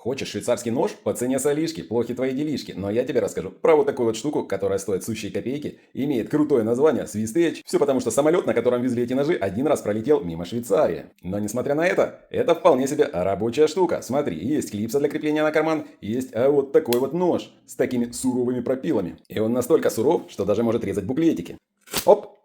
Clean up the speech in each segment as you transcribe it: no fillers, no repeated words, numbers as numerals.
Хочешь швейцарский нож? По цене солишки, плохи твои делишки. Но я тебе расскажу про вот такую вот штуку, которая стоит сущие копейки, имеет крутое название Swiss Edge. Все потому, что самолет, на котором везли эти ножи, один раз пролетел мимо Швейцарии. Но несмотря на это вполне себе рабочая штука. Смотри, есть клипса для крепления на карман, есть вот такой вот нож с такими суровыми пропилами. И он настолько суров, что даже может резать буклетики. Оп!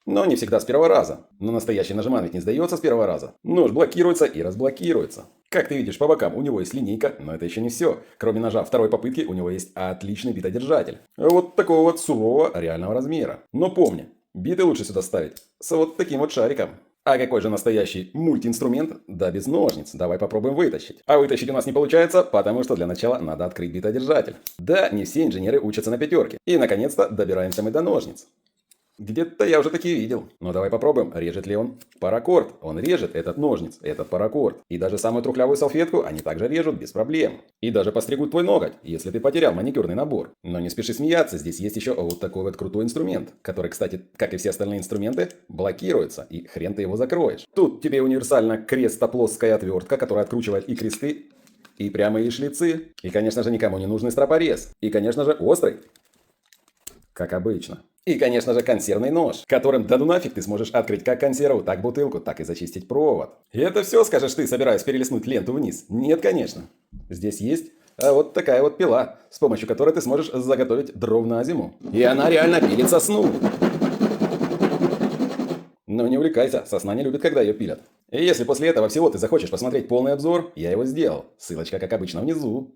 Но не всегда с первого раза. Но настоящий нажиман ведь не сдается с первого раза. Нож блокируется и разблокируется. Как ты видишь по бокам, у него есть линейка, но это еще не все. Кроме ножа второй попытки, у него есть отличный битодержатель. Вот такого вот сурового реального размера. Но помни, биты лучше сюда ставить с вот таким вот шариком. А какой же настоящий мультиинструмент? Да без ножниц. Давай попробуем вытащить. А вытащить у нас не получается, потому что для начала надо открыть битодержатель. Да, не все инженеры учатся на пятерке. И наконец-то добираемся мы до ножниц. Где-то я уже такие видел. Но давай попробуем, режет ли он паракорд. Он режет этот ножниц, этот паракорд. И даже самую трухлявую салфетку они также режут без проблем. И даже постригут твой ноготь, если ты потерял маникюрный набор. Но не спеши смеяться, здесь есть еще вот такой вот крутой инструмент, который, кстати, как и все остальные инструменты, блокируется, и хрен ты его закроешь. Тут тебе универсально крестоплоская отвертка, которая откручивает и кресты, и прямые шлицы, и, конечно же, никому не нужный стропорез, и, конечно же, острый, как обычно. И, конечно же, консервный нож, которым да ну нафиг ты сможешь открыть как консерву, так бутылку, так и зачистить провод. И это все, скажешь ты, собираясь перелистнуть ленту вниз? Нет, конечно. Здесь есть вот такая вот пила, с помощью которой ты сможешь заготовить дров на зиму. И она реально пилит сосну. Но не увлекайся, сосна не любит, когда ее пилят. И если после этого всего ты захочешь посмотреть полный обзор, я его сделал. Ссылочка, как обычно, внизу.